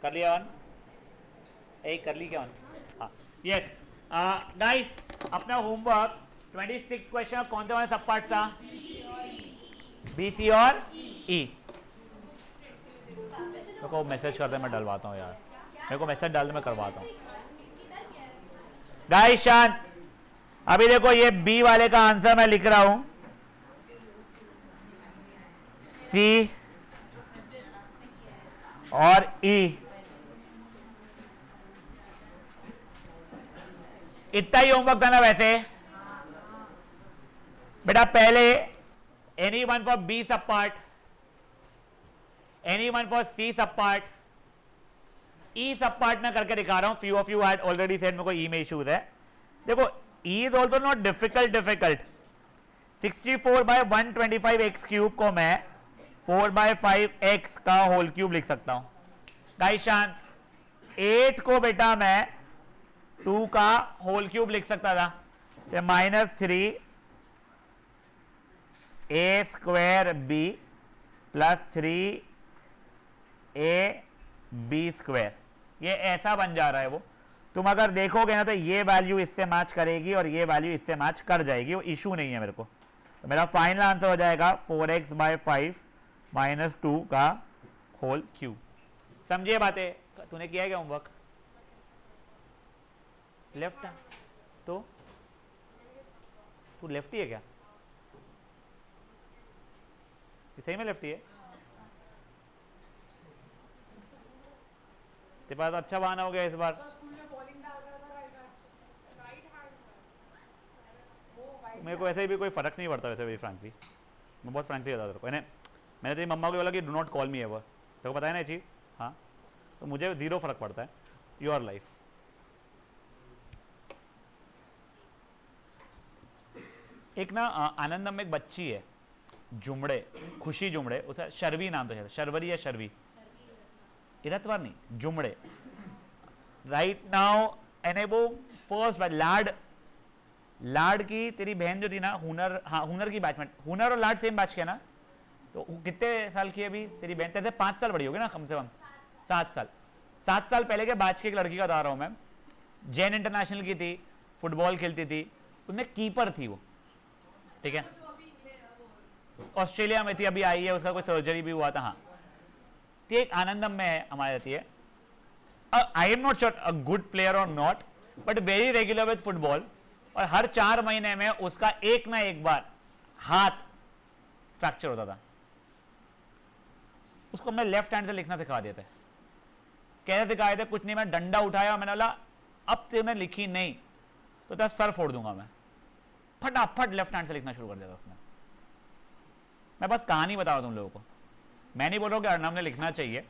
कर लिया ऑन? एक कर ली क्या ऑन? हाँ यस गाइस, अपना होमवर्क 26 क्वेश्चन कौन से वाले सब पार्ट था? बी सी और ई। मेरे को मैसेज कर दे, मैं डलवाता हूँ यार, मेरे को मैसेज डाल दे, मैं करवाता हूँ। गाइस शांत, अभी देखो ये बी वाले का आंसर मैं लिख रहा हूं, सी और ई। इतना ही होमवर्क था ना वैसे बेटा? पहले एनी वन फॉर बी सब पार्ट, एनी वन फॉर सी सब पार्ट, ई सब पार्ट में करके दिखा रहा हूं। Few of you had already said मेरे को ई में इश्यूज है। देखो E is also not difficult. 64/125x³ को मैं 4/5x का होल क्यूब लिख सकता हूं। गाइस शांत, 8 को बेटा मैं 2 का होल क्यूब लिख सकता था, तो -3 a² b + 3 ab², ये ऐसा बन जा रहा है। वो तुम अगर देखोगे ना तो ये वैल्यू इससे मैच करेगी और ये वैल्यू इससे मैच कर जाएगी, वो इशू नहीं है मेरे को। तो मेरा फाइनल आंसर हो जाएगा 4x/5 - 2 का होल क्यूब। समझिए बातें? तूने किया है क्या होमवर्क? लेफ्ट तो तू लेफ्टी है क्या? सही में लेफ्टी है? तेरे पास अच्छा बहाना हो गया इस बार। मेरे को ऐसे भी कोई फर्क नहीं पड़ता वैसे भी, फ्रैंकली मैं बहुत फ्रैंकली रहता तेरे को। मैंने तेरी मम्मा को बोला कि do not call me ever, तेरे को पता है ना ये चीज़? हाँ, तो मुझे ज़ीरो फर्क पड़ता है। Your life. एक ना आनंदम में एक बच्ची है, जुमड़े, खुशी जुमड़े, उसे शर्वी नाम तो है, शर्वरी या शर्वी, इरतवार नहीं, जुमड़े। राइट नाउ एने वो फर्स्ट बार लाड की तेरी बहन जो थी ना, हुनर, हाँ हुनर की बैचमेट, हुनर और लाड सेम बैच के ना, तो कितने साल की है अभी तेरी बहन? तेरे से 5 साल बड़ी होगी ना कम से कम, 7 साल। 7 साल पहले के बैच की एक लड़की का बता रहा हूँ मैं, जैन इंटरनेशनल की थी, फुटबॉल खेलती थी, उनमें कीपर थी वो, ठीक है, ऑस्ट्रेलिया में थी, अभी आई है, उसका कोई सर्जरी भी हुआ था। हाँ, तो एक आनंदम में हमारी रहती है। I am not sure a good player और not, but very regular with football, और हर 4 महीने में उसका एक ना एक बार हाथ फ्रैक्चर होता था। उसको हमने लेफ्ट हैंड से लिखना सिखा दिए थे। कैसे सिखाए थे? कुछ नहीं, मैं डंडा उठाया, मैंने बोला अब से मैं लिखी नहीं तो तेरा सर फोड़ दूंगा मैं। फटाफट लेफ्ट हैंड से लिखना शुरू कर दिया था उसने। मैं बस कहानी बता रहा हूं तुम लोगों को, मैं नहीं बोल रहा हूं कि अर्नब ने लिखना चाहिए,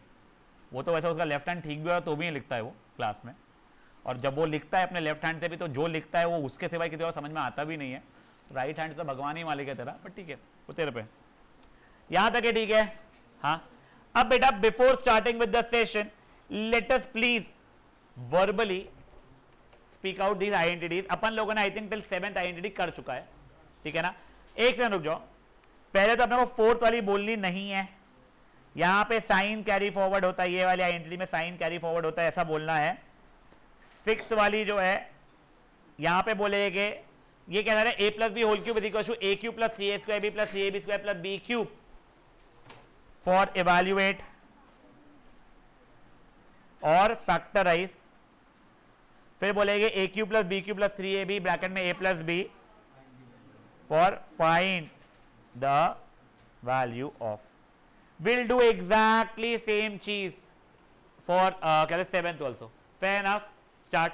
वो तो वैसे उसका लेफ्ट हैंड ठीक भी हुआ तो भी लिखता है वो क्लास में, और जब वो लिखता है अपने लेफ्ट हैंड से भी तो जो लिखता है वो उसके सिवाय किसी और समझ में आता भी नहीं है। राइट हैंड से भगवान ही मालिक है तेरा, बट ठीक है वो तेरे पे, यहां तक है, ठीक है। हाँ, अब बेटा before starting with the session let us please verbally speak out these identities. अपन लोगों ने I think till 7th identity कर चुका है, ठीक है ना? एक सेकंड रुक जाओ, पहले तो अपने को 4th वाली बोलनी नहीं है। यहां पे साइन कैरी फॉरवर्ड होता है, ये वाली आइडेंटिटी में साइन कैरी फॉरवर्ड होता है, ऐसा बोलना है। 6th वाली जो है यहां पे बोलेगे, ये कह रहा है a + b whole cube is equal to a³ + 3a² b + 3ab² + b³ for evaluate और फैक्टराइज। फिर बोलेंगे a³ + b³ + 3ab ब्रैकेट में a + b for find the value of. Will do exactly same चीज फॉर क्या 7th also. Fair enough, start.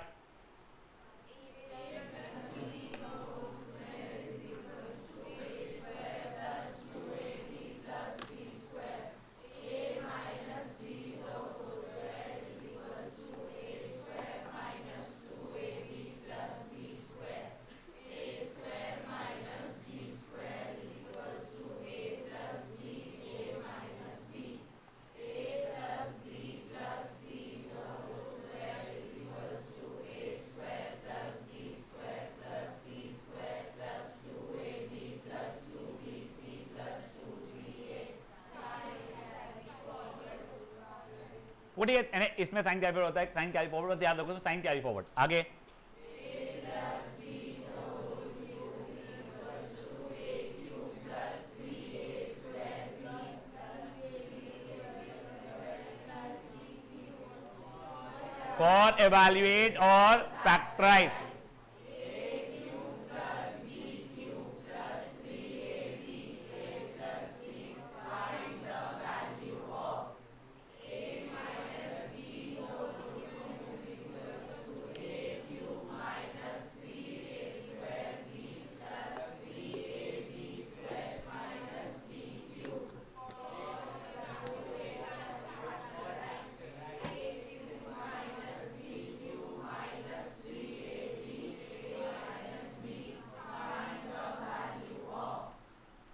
वो ठीक है, इसमें साइन कैरी फॉरवर्ड होता है, साइन कैरी फॉरवर्ड, बस याद रखो साइन कैरी फॉरवर्ड। आगे for evaluate or factorize.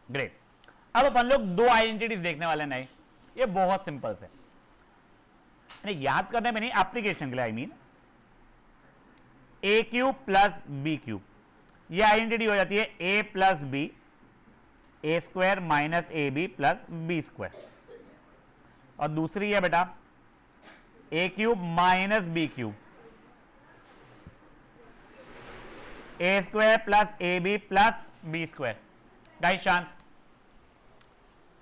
Great. अब अपन लोग दो आइडेंटिटीज देखने वाले नहीं, ये बहुत सिंपल है, याद करने में नहीं, एप्लीकेशन के लिए। I mean a cube plus b cube, ये आइडेंटिटी हो जाती है a plus b, a square minus a b plus b square. और दूसरी है बेटा a cube minus b cube, a square plus a b plus b square. Guys शांत,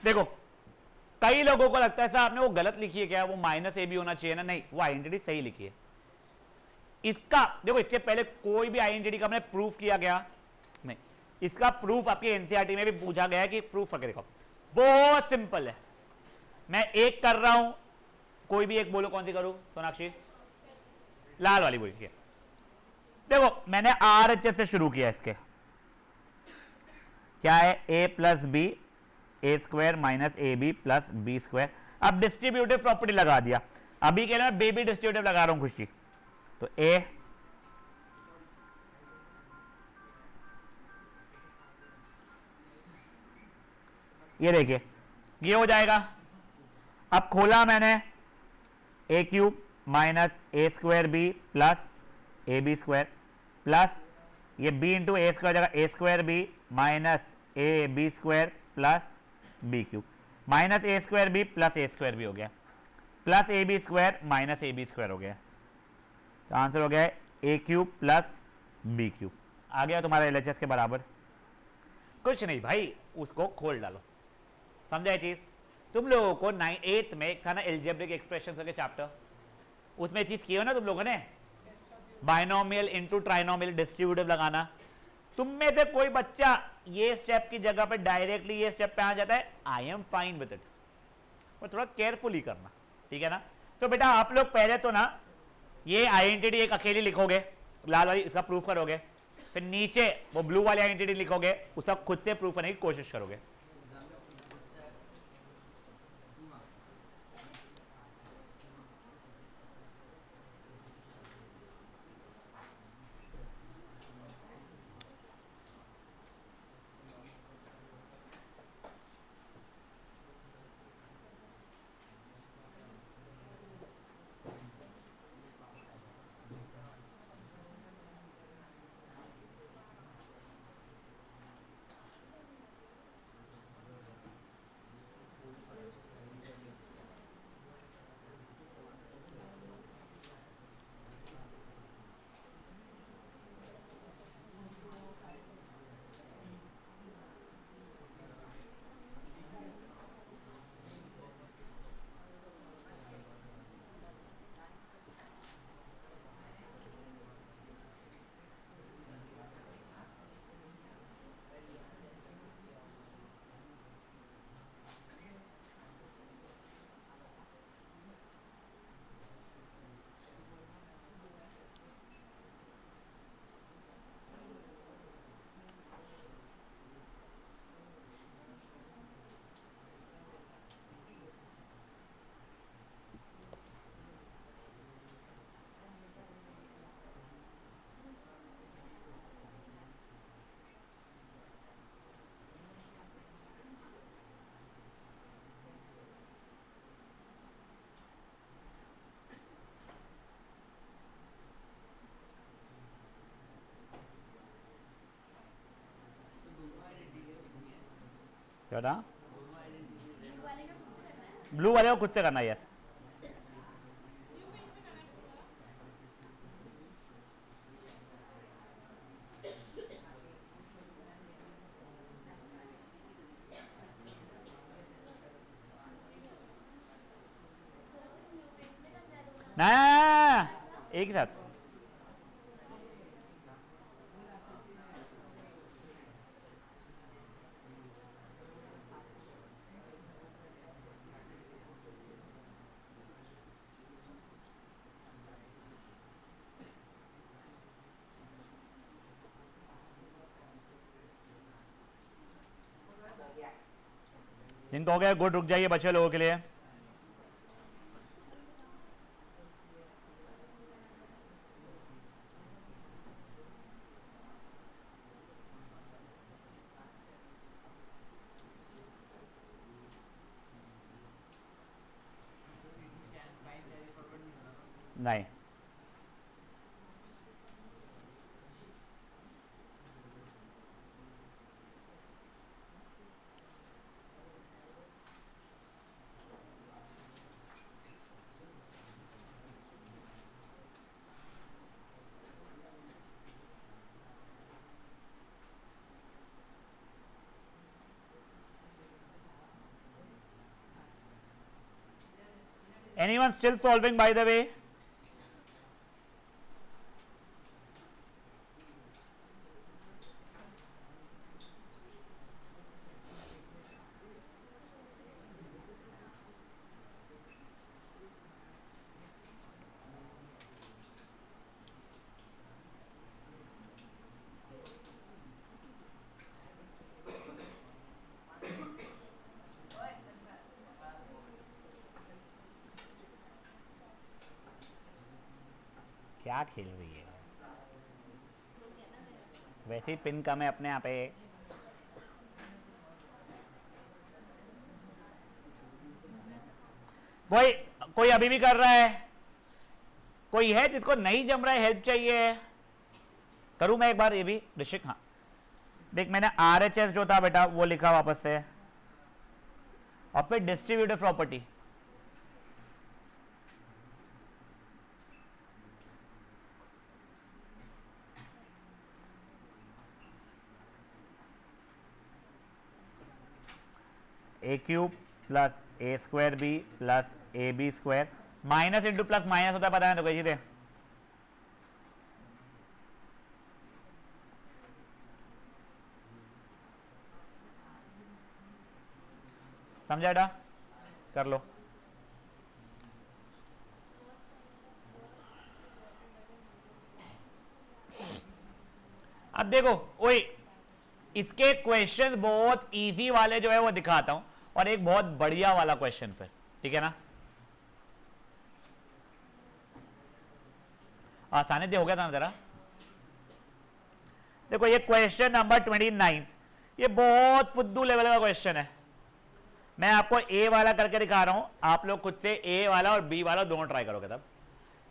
देखो कई लोगों को लगता है साहब आपने वो गलत लिखी है क्या, वो माइनस ए बी होना चाहिए ना। नहीं, वो आइडेंटिटी सही लिखी है। इसका देखो, इसके पहले कोई भी आइडेंटिटी का हमने प्रूफ किया गया नहीं, इसका प्रूफ आपके एनसीईआरटी में भी पूछा गया है कि प्रूफ करके देखो। बहुत सिंपल है, मैं एक कर रहा हूं, कोई भी एक बोलो, कौन सी करूं सोनाक्षी? लाल वाली बोलिए। देखो मैंने RHS से शुरू किया, इसके क्या है a plus b, a square minus a b plus b square. अब डिस्ट्रीब्यूटिव प्रॉपर्टी लगा दिया, अभी के लिए मैं बेबी डिस्ट्रीब्यूटिव लगा रहा हूं खुशी। तो a ये देखिए ये हो जाएगा। अब खोला मैंने a cube minus a square b plus a b square plus ये b इंटू ए स्क्वायर जाएगा a square b minus a b square plus b cube, minus a square b plus a square b हो गया, plus a b square minus a b square हो गया। तो answer हो गया a cube plus b cube. आ गया तुम्हारा LHS के बराबर। कुछ नहीं भाई, उसको खोल डालो, समझा ये चीज? तुम लोगों को 8th में था ना एल्जेब्रिक एक्सप्रेशन के चैप्टर, उसमें चीज की हो ना तुम लोगों ने, बाइनोमियल इनटू ट्राइनोमियल डिस्ट्रीब्यूटिव लगाना। तुम में से कोई बच्चा ये स्टेप की जगह पे डायरेक्टली ये स्टेप पे आ जाता है, I am fine with it, और थोड़ा केयरफुली करना, ठीक है ना? तो बेटा आप लोग पहले तो ना ये आइडेंटिटी एक अकेली लिखोगे, लाल वाली, इसका प्रूफ करोगे, फिर नीचे वो ब्लू वाली आइडेंटिटी लिखोगे, उसका खुद से प्रूफ करने की कोशिश करोगे। क्या था? ब्लू वाले को खुद से करना है, यस। ना एक ही साथ। जिनको हो गया गुड, रुक जाइए बचे लोगों के लिए। नहीं, anyone still solving by the way? क्या खेल रही है? वैसे ही पिन कम है अपने यहाँ पे। कोई कोई अभी भी कर रहा है? कोई है जिसको नहीं जम रहा है, हेल्प चाहिए? करूं मैं एक बार ये भी ऋषिक? हाँ देख, मैंने RHS जो था बेटा वो लिखा वापस से, और फिर distributive property. A cube plus a square b plus a b square, minus into plus minus होता है, पता है तो कही थे। समझा बेटा? कर लो। अब देखो ओए, इसके क्वेश्चन बहुत इजी वाले जो है वो दिखाता हूं, और एक बहुत बढ़िया वाला क्वेश्चन फिर, ठीक है ना? आसानी से हो गया था ना जरा। देखो ये क्वेश्चन नंबर 29, ये बहुत फुद्दू लेवल का क्वेश्चन है। मैं आपको ए वाला करके दिखा रहा हूं, आप लोग खुद से ए वाला और बी वाला दोनों ट्राई करोगे तब।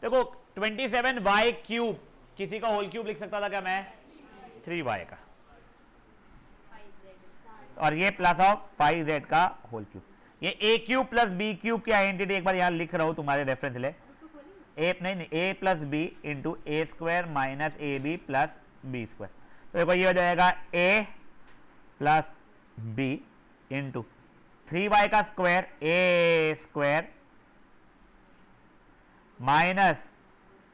देखो 27y क्यूब, किसी का होल क्यूब लिख सकता था क्या मैं? 3y का, और ये प्लस ऑफ 5z का होल क्यूब। ये ए क्यूब प्लस बी क्यूब की आइडेंटिटी एक बार यहां लिख रहा हूं तुम्हारे रेफरेंस ले। ए नहीं, a plus b into a square minus a b plus b square. तो देखो ये हो जाएगा ए प्लस बी इंटू 3y का square a square minus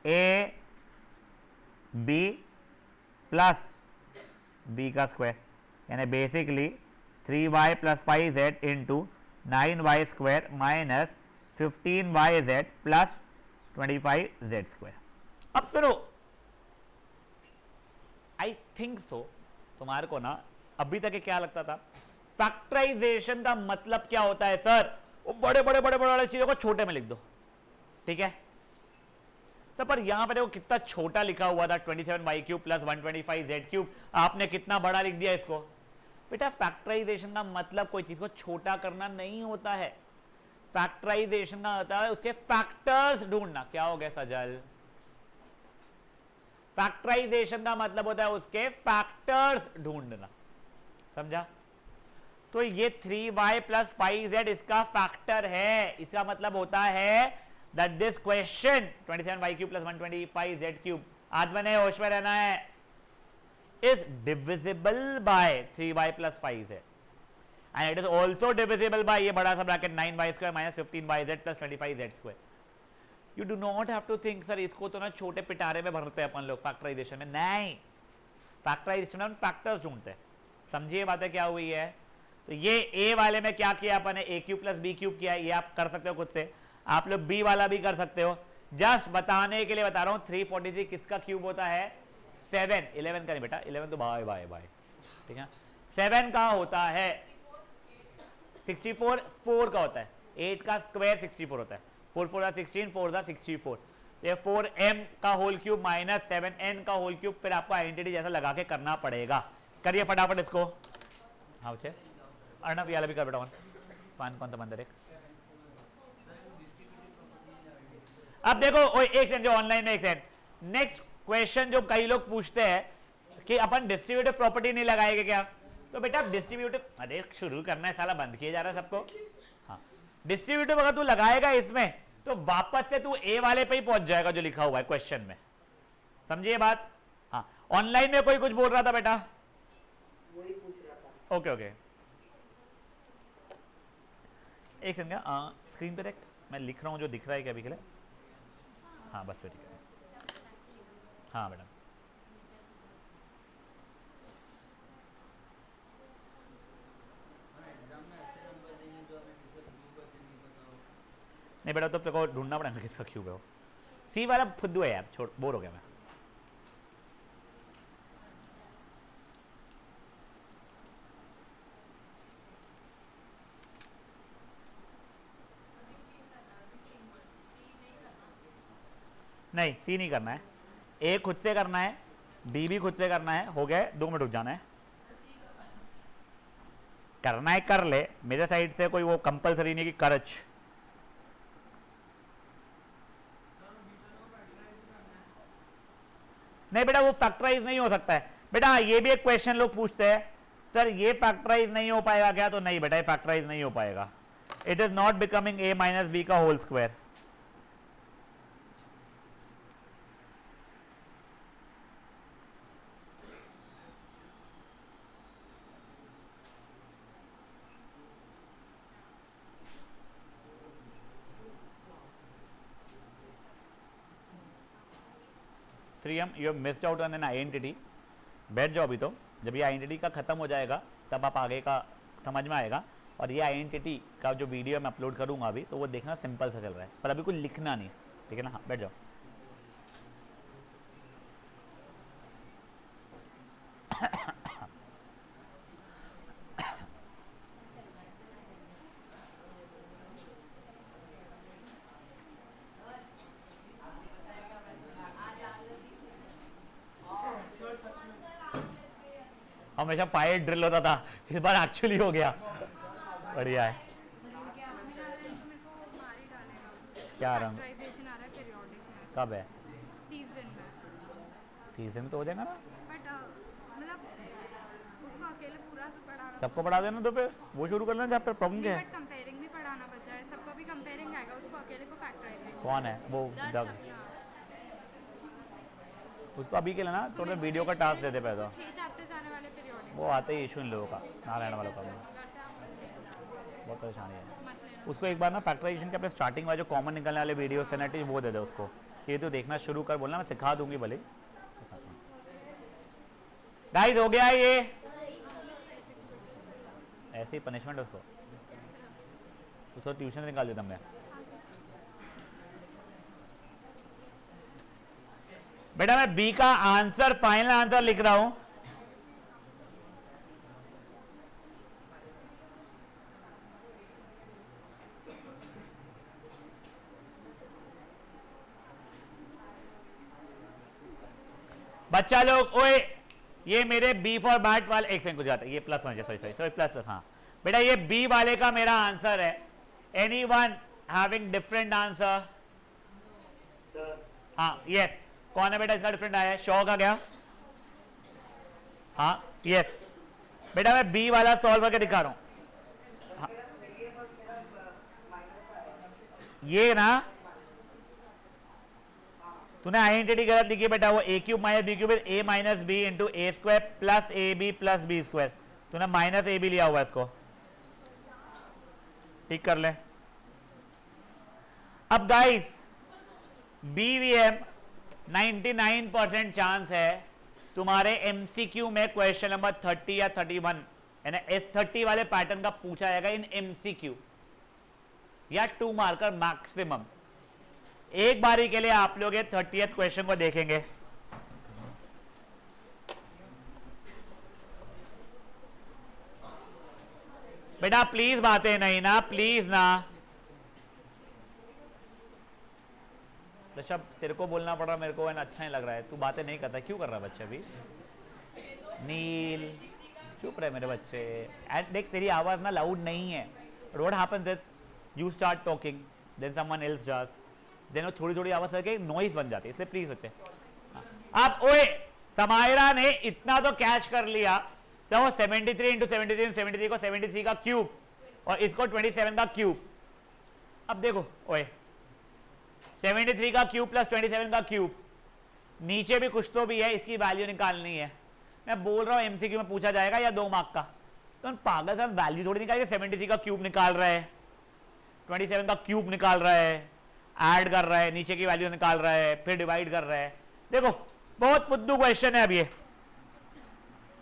a b plus b का स्क्वायर, यानी basically 3y plus 5z into 9y square minus 15yz plus 25z square. अब सुनो, आई थिंक सो तुम्हारे को ना अभी तक क्या लगता था, फैक्टराइजेशन का मतलब क्या होता है सर? वो बड़े बड़े बड़े बड़े चीजों को छोटे में लिख दो, ठीक है? तो पर यहां पर देखो कितना छोटा लिखा हुआ था, 27y cube plus 125z cube, आपने कितना बड़ा लिख दिया इसको। बेटा फैक्टराइजेशन का मतलब कोई चीज को छोटा करना नहीं होता है, फैक्टराइजेशन का होता है उसके फैक्टर्स ढूंढना। क्या हो गया सजल? फैक्टराइजेशन का मतलब होता है उसके फैक्टर्स ढूंढना, समझा? तो ये 3y प्लस 5z इसका फैक्टर है, इसका मतलब होता है that this question 27y cube plus 125z cube, आज मैंने होश में रहना है, is divisible by 3y plus 5z and it is also divisible by ये बड़ा सा bracket 9y square minus 15yz plus 25z square. You do not have to think sir इसको तो ना छोटे पिटारे में भरते हैं अपन लोग फैक्टराइजेशन में, नहीं, फैक्टराइजेशन में फैक्टर्स ढूंढते हैं। समझिए बातें क्या हुई है। तो ये ए वाले में क्या किया अपन ने, ए क्यूब प्लस बी क्यूब किया, ये आप कर सकते हो खुद से, आप लोग बी वाला भी कर सकते हो। जस्ट बताने के लिए बता रहा हूं 343 किसका क्यूब होता है, 7, 11 का नहीं बेटा, 11 तो बाय बाय बाय, ठीक है, 7 का होता है, 64 4 का होता है, 8 का स्क्वायर 64 होता है, 4 4 जा 16, 4 जा 64, ये 4m का होल क्यूब माइनस 7n का होल क्यूब, फिर आपको आइडेंटिटी जैसा लगा के करना पड़ेगा। करिए फटाफट इसको। हाँ बच्चे अर्णव याला भी कर बेटा, कौन सा मंदिर एक। अब देखो एक सेकंड, जो ऑनलाइन में एक सेकंड, नेक्स्ट क्वेश्चन जो कई लोग पूछते हैं कि अपन डिस्ट्रीब्यूटिव प्रॉपर्टी नहीं लगाएंगे क्या, तो बेटा डिस्ट्रीब्यूटिव, अरे शुरू करना है साला, बंद किया जा रहा है सबको। हाँ डिस्ट्रीब्यूटिव अगर तू लगाएगा इसमें तो वापस से तू ए वाले पे ही पहुंच जाएगा जो लिखा हुआ है क्वेश्चन में, समझिए बात। हाँ ऑनलाइन में कोई कुछ बोल रहा था बेटा, वही पूछ रहा था। ओके ओके एक सेकंड, स्क्रीन पे देख, मैं लिख रहा हूँ जो दिख रहा है क्या अभी के लिए। हाँ बस तो ठीक है। हाँ मैडम नहीं बेटा, तो को ढूंढना पड़ेगा किसका क्यूब है वो। सी वाला फुद्दू है यार, छोड़, बोर हो गया मैं। नहीं सी नहीं करना है, ए खुद से करना है, बी भी खुद से करना है, हो गया 2 मिनट रुक जाना है, करना है कर ले, मेरे साइड से कोई वो कंपलसरी नहीं कि करच। नहीं बेटा वो फैक्टराइज नहीं हो सकता है बेटा, ये भी एक क्वेश्चन लोग पूछते हैं, सर ये फैक्टराइज नहीं हो पाएगा क्या, तो नहीं बेटा ये फैक्टराइज नहीं हो पाएगा, it is not becoming a minus b का whole square. You missed out on an identity, बैठ जाओ अभी, तो जब ये आइडेंटिटी का खत्म हो जाएगा तब आप आगे का समझ में आएगा। और ये आइडेंटिटी का जो वीडियो मैं अपलोड करूंगा अभी, तो वो देखना सिंपल सा चल रहा है, पर अभी कुछ लिखना नहीं, ठीक है ना। हाँ बैठ जाओ। हमेशा फायर ड्रिल होता था, इस बार एक्चुअली हो गया, बढ़िया है। क्या आ रहा है, कब है, 30 दिन में तो हो जाएगा ना, सबको पढ़ा देना, तो फिर वो शुरू कर लेना जब फिर प्रॉब्लम क्या है। कंपेयरिंग भी पढ़ाना बचा है, सबको भी कंपेयरिंग आएगा, उसको अकेले को फैक्टराइजेशन कौन है वो, जब उसको अभी के लिए ना थोड़ा वीडियो का टास्क देते पैसा, 6 चैप्टर्स आने वाले पीरियोडिक, वो आते ही इशू इन लोगों का, नारायण वालों का बहुत परेशानी है। उसको एक बार ना फैक्टराइजेशन के अपने स्टार्टिंग वाले जो कॉमन निकलने वाले वीडियो थे नेट, वो दे दे उसको, ये तो देखना शुरू कर, बोलना मैं सिखा दूंगी भले। गाइस हो गया ये, ऐसे ही पनिशमेंट उसको ट्यूशन से निकाल देता मैं। बेटा मैं बी का आंसर, फाइनल आंसर लिख रहा हूं, बच्चा लोग। ओए ये मेरे बी फॉर बैट वाले, एक सेकंड जाता है, ये प्लस होना चाहिए, सॉरी प्लस प्लस, हाँ बेटा ये बी वाले का मेरा आंसर है। Anyone having different answer? हाँ यस, कौन है बेटा इसका डिफरेंट आया है, शो का क्या, हाँ यस बेटा मैं बी वाला सॉल्व करके दिखा रहा हूं। हाँ। ये ना तूने आइडेंटिटी गलत लिखी है बेटा, वो a cube minus b cube a minus b into a square plus a b plus b square, तूने माइनस ए बी लिया हुआ है, इसको ठीक कर ले। अब गाइस BVM 99% चांस है तुम्हारे MCQ में क्वेश्चन नंबर 30 या 31 यानी S30 वाले पैटर्न का पूछा जाएगा इन MCQ या 2 मार्कर मैक्सिमम। एक बारी के लिए आप लोग ये 30th क्वेश्चन को देखेंगे। बेटा प्लीज बातें नहीं ना, प्लीज ना। ऋषभ तेरे को बोलना पड़ रहा, मेरे को अच्छा नहीं लग रहा है, तू बातें नहीं करता, क्यों कर रहा है बच्चा अभी? नील चुप रहे मेरे बच्चे। एंड देख तेरी आवाज ना लाउड नहीं है, but what happens is you start talking then someone else does, then वो थोड़ी थोड़ी आवाज करके नॉइज बन जाती है, इसलिए प्लीज बच्चे। अब ओए समायरा ने इतना तो कैच कर लिया, तो वो 73 इंटू 73 73 को 73 का क्यूब और इसको 27 का क्यूब। अब देखो ओए 73 का क्यूब प्लस 27 का क्यूब, नीचे भी कुछ तो भी है, इसकी वैल्यू निकालनी है। मैं बोल रहा हूं एमसीक्यू में पूछा जाएगा या 2 मार्क का, तो पागल साहब वैल्यू थोड़ी निकालेंगे। 73 का क्यूब निकाल रहा है, 27 का क्यूब निकाल रहा है, ऐड कर रहा है, नीचे की वैल्यू निकाल रहा है, फिर डिवाइड कर रहा है। देखो बहुत फुद्दू क्वेश्चन है। अब ये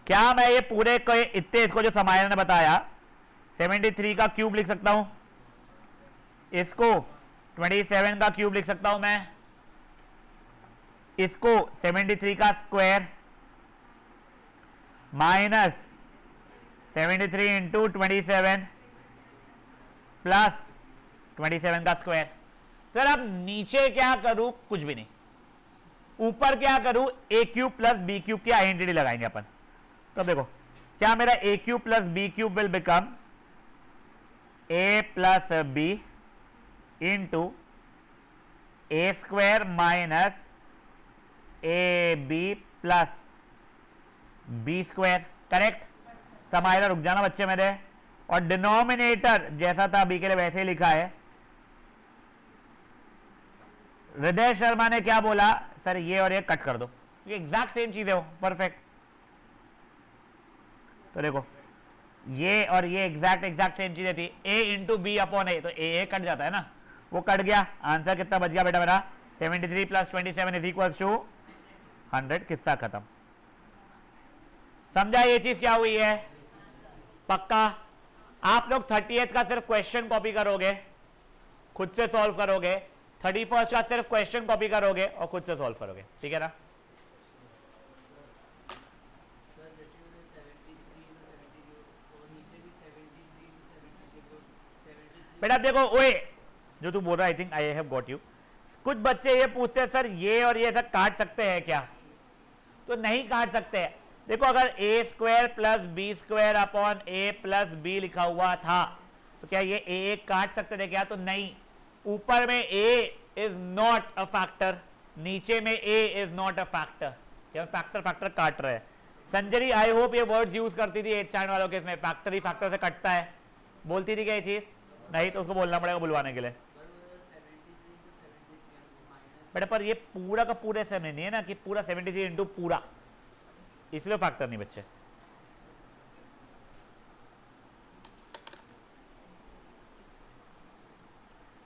क्या मैं ये पूरे को इतने इसको जो समायरा ने बताया 73 का क्यूब लिख सकता हूं, इसको 27 का क्यूब लिख सकता हूं मैं, इसको 73 का स्क्वायर माइनस 73 इंटू 27 प्लस 27 का स्क्वायर। सर अब नीचे क्या करूं? कुछ भी नहीं। ऊपर क्या करूं? A cube plus b cube की आइडेंटिटी लगाएंगे अपन। तो देखो क्या मेरा a cube plus b cube will become a plus b into a square minus a b plus b square. Correct? Samaira रुक जाना बच्चे मेरे। और डिनोमिनेटर जैसा था बी के लिए वैसे ही लिखा है। हृदय शर्मा ने क्या बोला? सर ये और ये कट कर दो, ये एग्जैक्ट सेम चीज है वो, परफेक्ट। तो देखो ये और ये एग्जैक्ट सेम चीजें थी, ए इंटू बी अपॉन ए, तो ए कट जाता है ना, वो कट गया। आंसर कितना बच गया बेटा मेरा? 73 प्लस 27 इज इक्वल टू 100। किस्सा खत्म। समझा ये चीज क्या हुई है? पक्का? आप लोग 30th का सिर्फ क्वेश्चन कॉपी करोगे, खुद से सॉल्व करोगे, 31st का सिर्फ क्वेश्चन कॉपी करोगे और खुद से सॉल्व करोगे, ठीक है ना? बेटा देखो ओए जो तू बोल रहा है, I think I have got you. कुछ बच्चे ये पूछते हैं सर ये और ये सब काट सकते हैं क्या? तो नहीं काट सकते। देखो अगर a square plus b square upon a plus b लिखा हुआ था तो क्या ये ए काट सकते थे क्या? तो नहीं। ऊपर में ए इज नॉट अ फैक्टर, नीचे में ए इज नॉट अ फैक्टर। क्या फैक्टर फैक्टर काट रहे हैं? संजरी आई होप ये वर्ड्स यूज करती थी 8th स्टैंडर्ड वालों के, इसमें फैक्टर ही फैक्टर से कटता है, बोलती थी क्या ये चीज? नहीं, तो उसको बोलना पड़ेगा बुलवाने के लिए। बेटा पर ये पूरा का पूरा ऐसा नहीं है ना कि पूरा 73 इंटू पूरा, इसलिए फैक्टर नहीं बच्चे।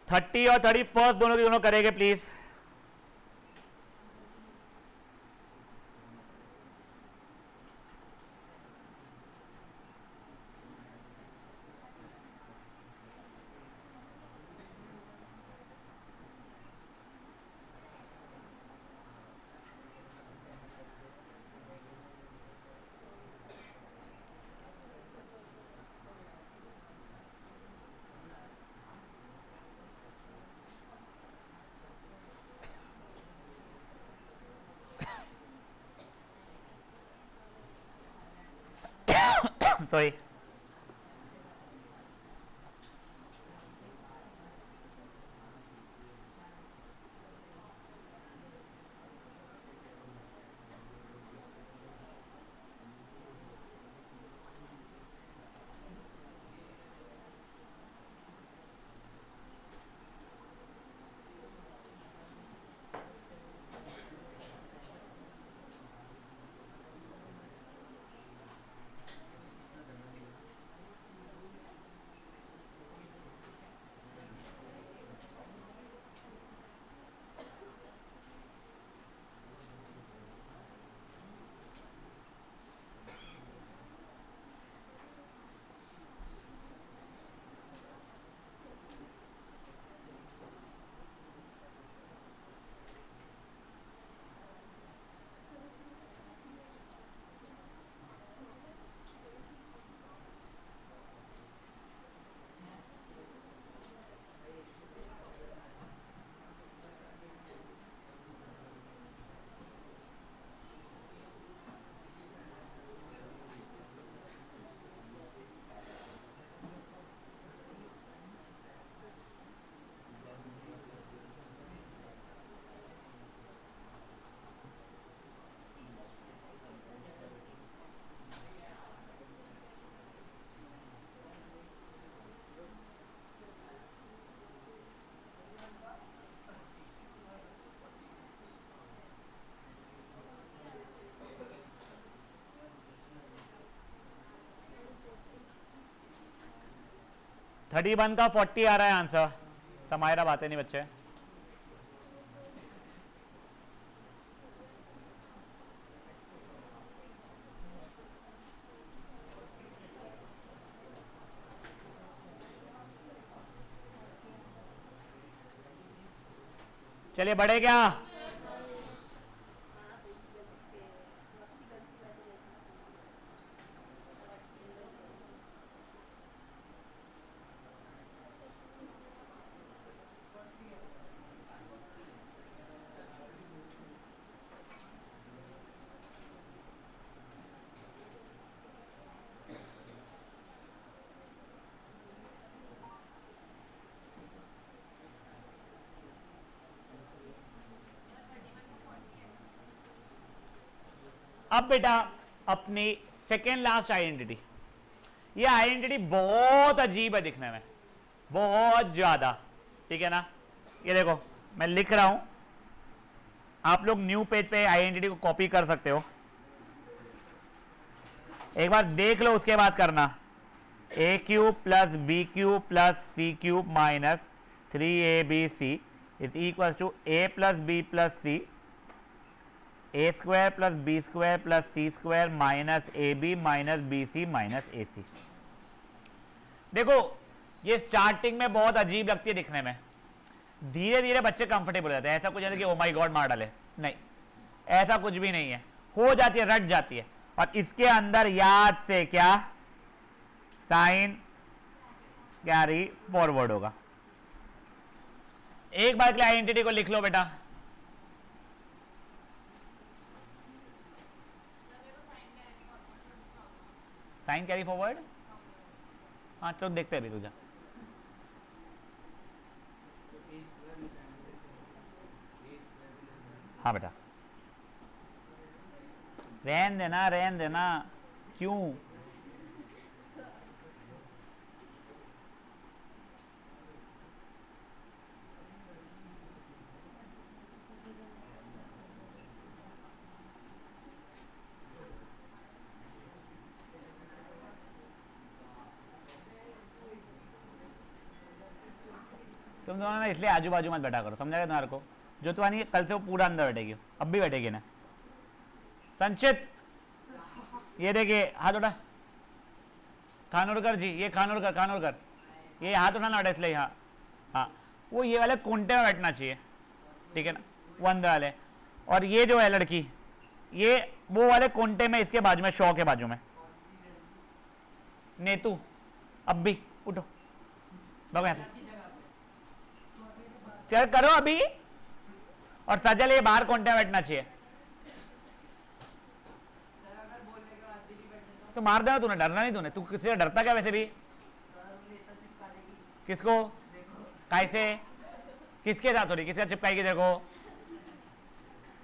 थर्टी और 31 दोनों के दोनों करेंगे प्लीज। Sorry. 31 का 40 आ रहा है आंसर। समायरा बातें नहीं बच्चे। चलिए बढ़े क्या? अब बेटा अपनी सेकेंड लास्ट आइडेंटिटी। ये आइडेंटिटी बहुत अजीब है दिखने में, बहुत ज्यादा, ठीक है ना। ये देखो मैं लिख रहा हूं, आप लोग न्यू पेज पे आइडेंटिटी को कॉपी कर सकते हो, एक बार देख लो उसके बाद करना। A cube plus b cube plus c cube minus 3abc is equal to a plus b plus c a square plus b square plus c square minus a b minus b c minus a c. देखो ये starting में बहुत अजीब लगती है दिखने में, धीरे धीरे बच्चे कंफर्टेबल हो जाते हैं। ऐसा कुछ है कि ओ माय गॉड मार डाले, नहीं, ऐसा कुछ भी नहीं है, हो जाती है, रट जाती है। और इसके अंदर याद से क्या साइन कैरी फॉरवर्ड होगा। एक बार के लिए आइडेंटिटी को लिख लो बेटा। साइन कैरी फॉरवर्ड, हाँ चलो देखते हैं अभी तुझा। हाँ बेटा रहन देना, रहन देना, क्यों? तुम दोनों ना इसलिए आजू बाजू मत बैठा करो, समझा तुम्हारे को? जो तुम्हारी कल से वो पूरा अंदर बैठेगी, अब भी बैठेगी ना। संचित ये देखिए हाथ उठा, खानोरकर जी, ये खानोरकर, खानोरकर ये हाथ उठाना बेटा, इसलिए हाँ हाँ, वो ये वाले कोंटे में बैठना चाहिए, ठीक है ना, वो अंदर वाले। और ये जो है लड़की, ये वो वाले कोंटे में, इसके बाजू में, शौ के बाजू में। नेतू अब भी उठो, भागो यहाँ से, चल करो अभी। और सजल ये बाहर कोंटे में बैठना चाहिए। तो मार देना, तूने डरना नहीं, तूने, तू किसी से डरता क्या वैसे भी? किसको? कैसे? किसके साथ हो रही? किसके साथ चिपकाएगी तेरे को?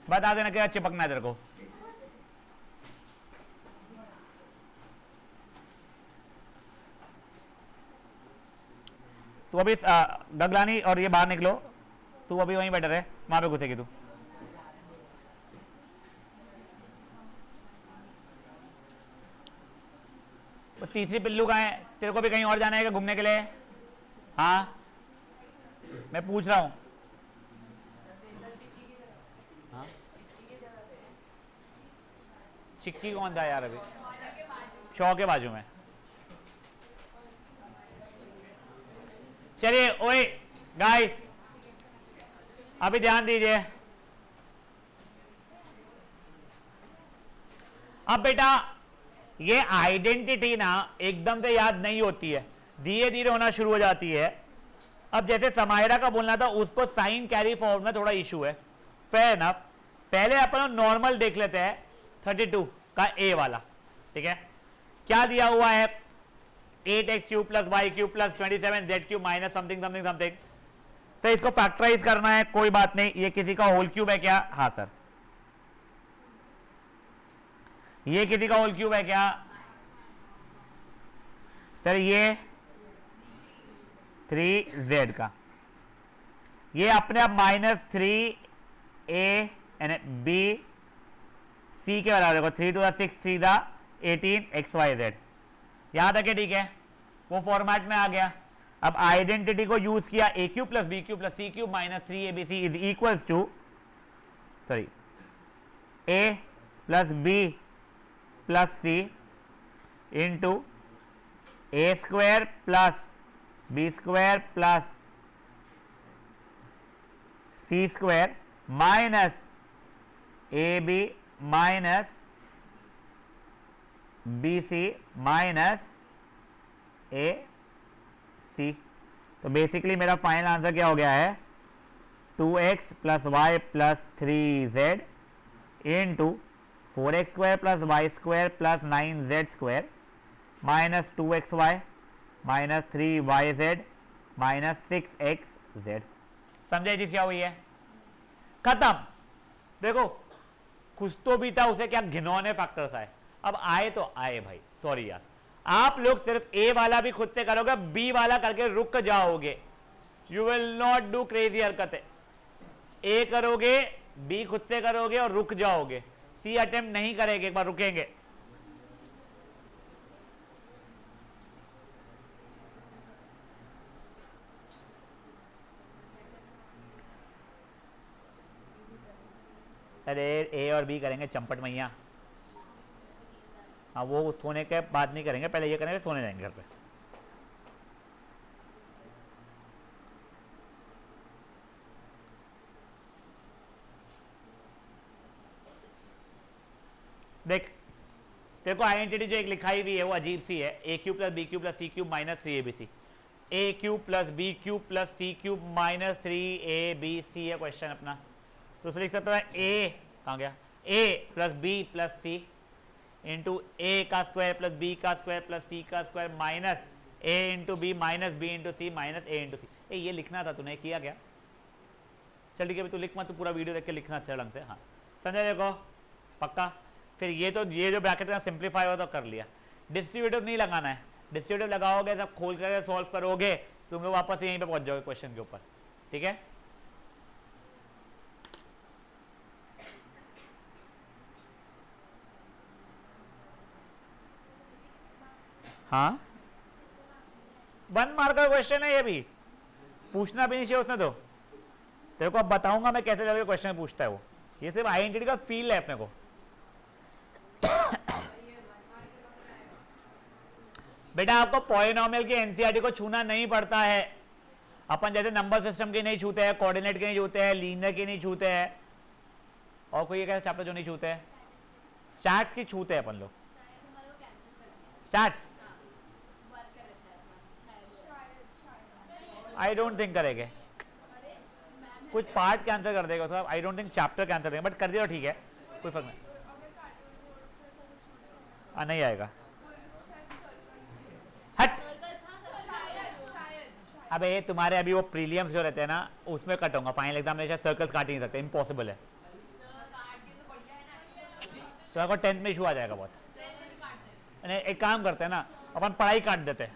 बता देना क्या चिपकना है तेरे को। तू अभी गगलानी और ये बाहर निकलो, तू अभी वहीं बैठे रहे, वहां पे घुसेगी तू। तो तीसरी पिल्लू कहाँ है? तेरे को भी कहीं और जाना है क्या घूमने के लिए? हाँ मैं पूछ रहा हूं। हाँ? चिक्की कौन था यार? अभी शौ के बाजू में। चलिए ओए गाइस अभी ध्यान दीजिए। अब बेटा ये आइडेंटिटी ना एकदम से याद नहीं होती है, धीरे धीरे होना शुरू हो जाती है। अब जैसे समायरा का बोलना था, उसको साइन कैरी फॉरवर्ड में थोड़ा इशू है, फेयर इनफ। पहले अपन नॉर्मल देख लेते हैं 32 का ए वाला, ठीक है। क्या दिया हुआ है? 8x cube plus y cube plus 27z cube minus something something something. Sir इसको फैक्टराइज करना है, कोई बात नहीं। ये किसी का होल क्यूब है क्या? हाँ सर। ये किसी का होल क्यूब है क्या? सर ये 3z का, ये अपने आप माइनस 3a यानी b c के बराबर। देखो 3 to 6 3 18 xyz। यहां तक है, ठीक है, वो फॉर्मेट में आ गया। अब आइडेंटिटी को यूज किया, a cube plus b cube plus c cube minus 3abc is equals to, sorry, a plus b plus c into a square plus b square plus c square minus a b minus b c minus a c. तो basically मेरा final answer क्या हो गया है, 2x plus y plus 3z into 4x square plus y square plus 9z square minus 2xy minus 3yz minus 6xz। समझे चीज क्या हुई है, खत्म। देखो कुछ तो भी था, उसे क्या घिनौने फैक्टर्स आए, अब आए तो आए भाई, सॉरी यार। आप लोग सिर्फ ए वाला भी खुद से करोगे, बी वाला करके रुक जाओगे, you will not do crazy हरकतें। ए करोगे, बी खुद से करोगे और रुक जाओगे, सी अटेम्प्ट नहीं करेंगे, एक बार रुकेंगे। अरे ए और बी करेंगे चंपट मैया, हाँ वो सोने के बाद नहीं करेंगे, पहले ये करेंगे, सोने जाएंगे घर पे। देख तेरे को आइडेंटिटी जो एक लिखाई हुई है वो अजीब सी है, a cube plus b cube plus c cube minus 3abc, a cube plus b cube plus c cube minus 3abc है क्वेश्चन अपना। तो उसे लिख सकता है ए, कहाँ गया, a plus b plus c into a का स्क्वायर प्लस बी का स्क्वायर प्लस सी का square minus a into b minus b into c minus a into c. ये लिखना था तूने, किया क्या? चल ठीक है, तू लिख मत, तू पूरा वीडियो देख के लिखना अच्छा ढंग से। हाँ समझा देखो, पक्का। फिर ये तो ये जो ब्रैकेट का सिंप्लीफाई हुआ तो कर लिया। डिस्ट्रीब्यूटिव नहीं लगाना है, डिस्ट्रीब्यूटिव लगाओगे सब खोल करके सॉल्व करोगे तो तुम वापस यहीं पे पहुंच जाओगे क्वेश्चन के ऊपर, ठीक है। हाँ 1 मार्क का क्वेश्चन है, ये भी पूछना भी नहीं चाहिए उसने। तो तेरे को अब बताऊंगा मैं कैसे करके क्वेश्चन पूछता है वो, ये सिर्फ आइडेंटिटी का फील है अपने को। बेटा आपको पॉलिनोमियल की एनसीईआरटी को छूना नहीं पड़ता है, अपन जैसे नंबर सिस्टम के नहीं छूते हैं, कोऑर्डिनेट के नहीं छूते हैं, लीनियर के नहीं छूते हैं, और कोई एक ऐसा चैप्टर जो नहीं छूते हैं, स्टैट्स की छूते हैं अपन लोग। स्टैट्स आई डोंट थिंक करेंगे, कुछ पार्ट कैंसिल कर देगा उसका, I don't think chapter cancel करेंगे, बट कर दिया तो ठीक है, कोई फर्क नहीं। नहीं आएगा, हट। अबे तुम्हारे अभी वो प्रीलियम्स जो रहते हैं ना उसमें कट होगा, फाइनल एग्जामिनेशन सर्कल्स काट ही नहीं सकते, इम्पॉसिबल है। तो आपको 10th में इशू आ जाएगा बहुत। एक काम करते हैं ना, अपन पढ़ाई काट देते हैं,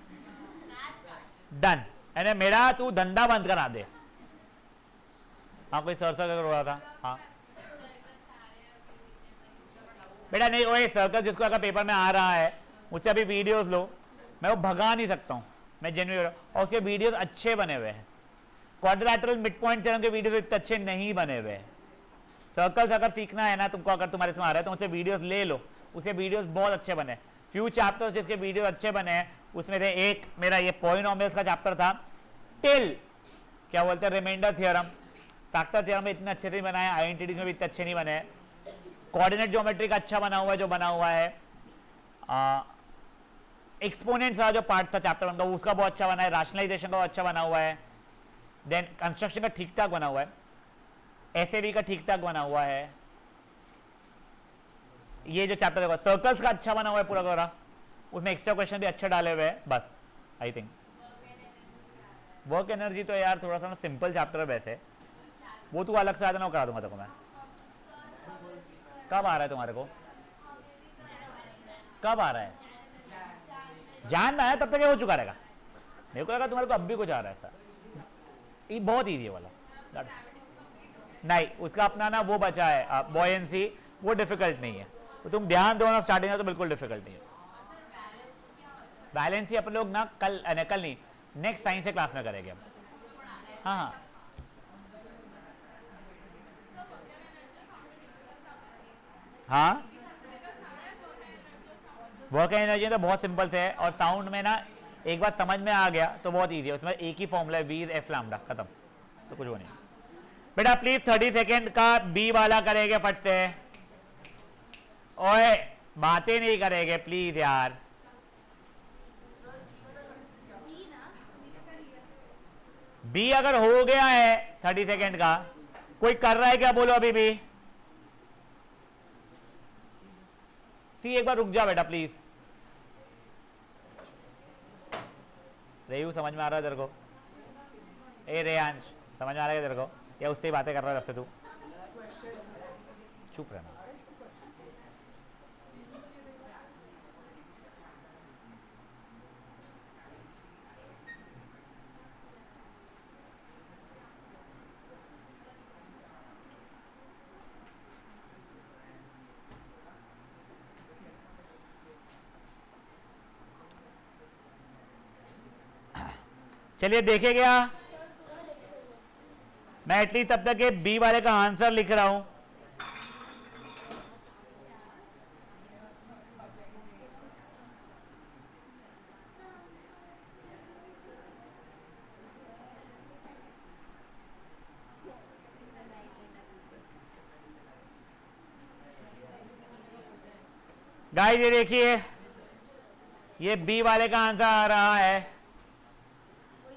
डन। यानी मेरा तू धंधा बंद करा दे। हाँ कोई सर कर रहा था, हाँ बेटा नहीं, वही सर्कल जिसको अगर पेपर में आ रहा है मुझसे अभी वीडियोस लो, मैं वो भगा नहीं सकता हूँ, मैं जेन्युइन, और उसके वीडियोस अच्छे बने हुए हैं। क्वाड्रिलेटरल मिड पॉइंट थ्योरम के वीडियोस इतने अच्छे नहीं बने हुए हैं। सर्कल्स अगर सीखना है ना तुमको, अगर तुम्हारे इसमें आ रहा है तो मुझसे वीडियोस ले लो, उसके वीडियोस बहुत अच्छे बने। फ्यू चैप्टर्स जिसके वीडियो अच्छे बने हैं उसमें से एक मेरा ये पॉलिनोमियल्स का चैप्टर था, टिल क्या बोलते हैं रिमाइंडर थ्योरम, फैक्टर थ्योरम में इतने अच्छे से बनाए, आइडेंटिटीज में भी इतने अच्छे नहीं बने हैं। कोऑर्डिनेट ज्योमेट्री का अच्छा बना हुआ है जो बना हुआ है, एक्सपोनेंट्स वाला जो पार्ट था चैप्टर 1 का उसका बहुत अच्छा बना है, रैशनलाइजेशन का बहुत अच्छा बना हुआ है, देन कंस्ट्रक्शन का ठीक ठाक बना हुआ है, एसएबी का ठीक ठाक बना हुआ है। ये जो चैप्टर देखो सर्कल्स का अच्छा बना हुआ है पूरा पूरा, उसमें एक्स्ट्रा क्वेश्चन भी अच्छे डाले हुए हैं। बस आई थिंक वर्क एनर्जी तो यार थोड़ा सा ना सिंपल चैप्टर है वैसे, वो तू अलग से आया ना करा दूंगा तेरे को मैं। कब आ रहा है तुम्हारे को, कब आ रहा है? जान में आया तब तक ये हो चुका रहेगा, मेरे को लगा तुम्हारे को अब भी कुछ आ रहा है सर। ये बहुत ईजी वाला नहीं, उसका अपना ना वो बचा है बॉयंसी, वो डिफिकल्ट नहीं है, तो तुम ध्यान दो ना स्टार्टिंग में तो बिल्कुल डिफिकल्ट नहीं है। बैलेंस ही अपन लोग ना कल नहीं नेक्स्ट साइंस से क्लास में करेंगे हम। हाँ हाँ हाँ, वर्क एनर्जी तो बहुत सिंपल से है, और साउंड में ना एक बार समझ में आ गया तो बहुत इजी है, उसमें एक ही फॉर्मूला है, वी इज एफ लैम्डा, खत्म, तो कुछ वो नहीं। बेटा प्लीज 30 सेकेंड का बी वाला करेंगे फट से, ओए बातें नहीं करेंगे प्लीज यार। बी अगर हो गया है 30 सेकेंड का, कोई कर रहा है क्या बोलो अभी भी? सी एक बार रुक जा बेटा प्लीज। रेयू समझ में आ रहा है तेरे को? ए रेयांश समझ में आ रहा है तेरे को, या उससे ही बातें कर रहा है रस्ते तू? चुप रहना। चलिए देखे क्या, मैं एटलीस्ट तब तक के बी वाले का आंसर लिख रहा हूं। गाइस ये देखिए, ये बी वाले का आंसर आ रहा है।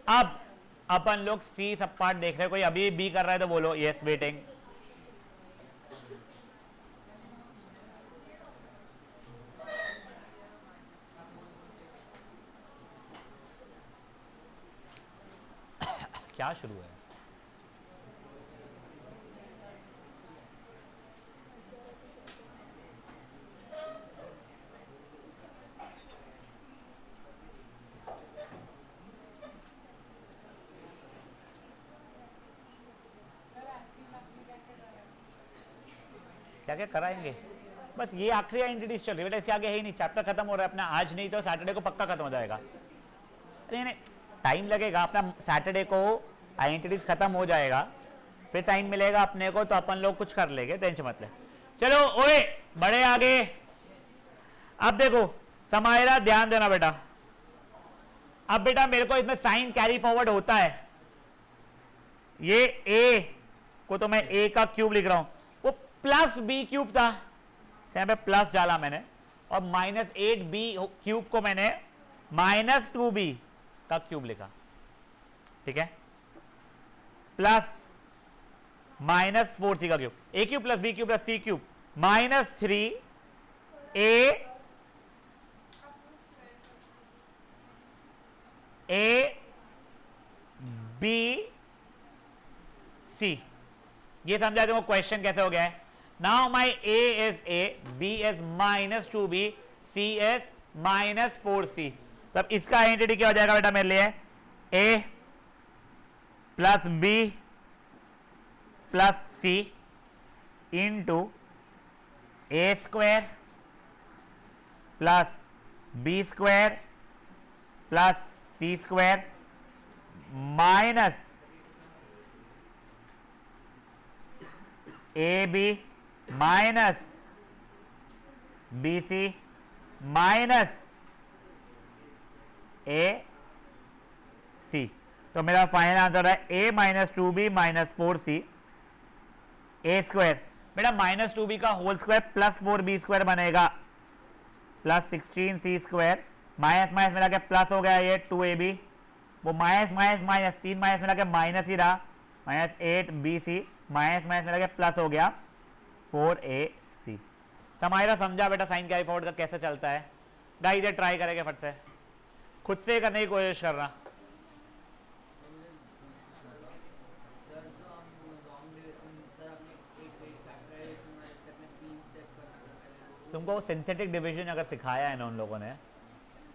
अब अपन लोग सी सब पार्ट देख रहे हैं, कोई अभी बी कर रहा है तो बोलो यस वेटिंग। क्या शुरू है? क्या क्या कराएंगे? बस ये आखिरी आइडेंटिटीज चल रही है बेटा, इससे आगे है ही नहीं, चैप्टर खत्म हो रहा है अपना, आज नहीं तो सैटरडे को पक्का खत्म हो जाएगा। अरे नहीं टाइम लगेगा अपना, सैटरडे को आइडेंटिटीज खत्म हो जाएगा, फिर टाइम मिलेगा अपने को तो अपन लोग कुछ कर लेंगे, टेंशन मत ले। चलो ओए बड़े आगे। अब देखो समायरा ध्यान देना बेटा, अब बेटा मेरे को इसमें साइन कैरी फॉरवर्ड होता है, ये ए को तो मैं ए का क्यूब लिख रहा हूं, वो प्लस बी क्यूब था, यहाँ पे प्लस डाला मैंने, और माइनस 8b क्यूब को मैंने माइनस 2b का क्यूब लिखा, ठीक है, प्लस माइनस 4c का cube, a cube plus b cube plus c cube minus 3a b c. ये समझा तुमको क्वेश्चन कैसे हो गया है? Now my a is a, b is minus 2b, c is minus 4c। तब इसका आइडेंटिटी क्या हो जाएगा बेटा मेरे लिए? A plus b plus c into a square plus b square plus c square minus a b minus b c minus a c. तो मेरा फाइनल आंसर है a minus 2b minus 4c a square. बेटा minus 2b का whole square plus 4b square बनेगा plus 16c square, minus minus मिला के plus हो गया, ये 2ab, वो माइनस माइनस माइनस 3 माइनस मिला के माइनस ही रहा, माइनस 8bc माइनस माइनस मिला के प्लस हो गया 4ac। समायरा समझा बेटा साइन कैरी फॉरवर्ड का कैसे चलता है? गाइस ये ट्राई करेंगे फट से, खुद से करने की कोशिश करना। तुमको सिंथेटिक डिवीजन अगर सिखाया है ना उन लोगों ने,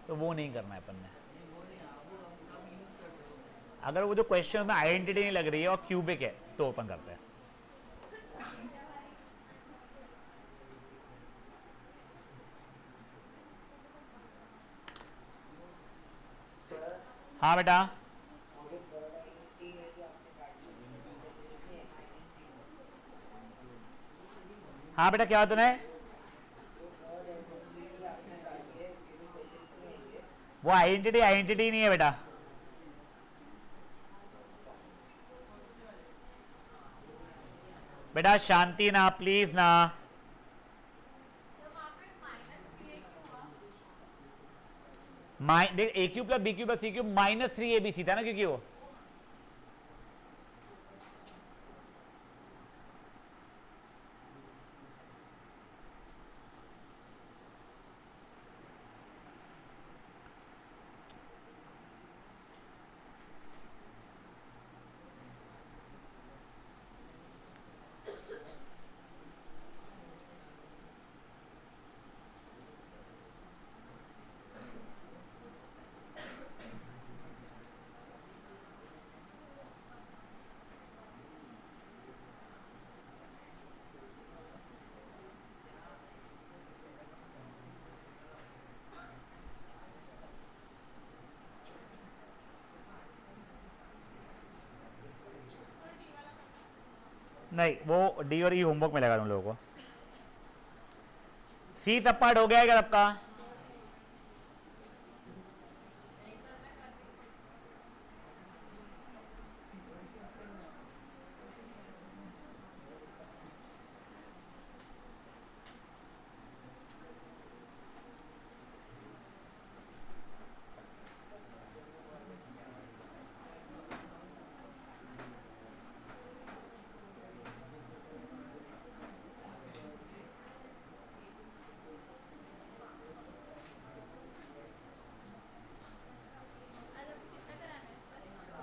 तो वो नहीं करना है अपन ने। अगर वो जो क्वेश्चन में आइडेंटिटी नहीं लग रही है और क्यूबिक है तो ओपन करते हैं। सर हाँ बेटा, वो जो थर्ड आइडेंटिटी है जो आपने काटी है, हाँ बेटा, क्या हुआ तूने? जो थर्ड आइडेंटिटी आपने काटी है उसके भी क्वेश्चंस नहीं आएंगे। वो आइडेंटिटी आइडेंटिटी नहीं है बेटा। बेटा शांति ना, प्लीज ना। देख a cube plus b cube plus c cube minus 3 ABC था ना, क्योंकि वो नहीं, वो डी और ई होमवर्क में लगा तुम लोगों को। सी सब पार्ट हो गया है क्या सबका?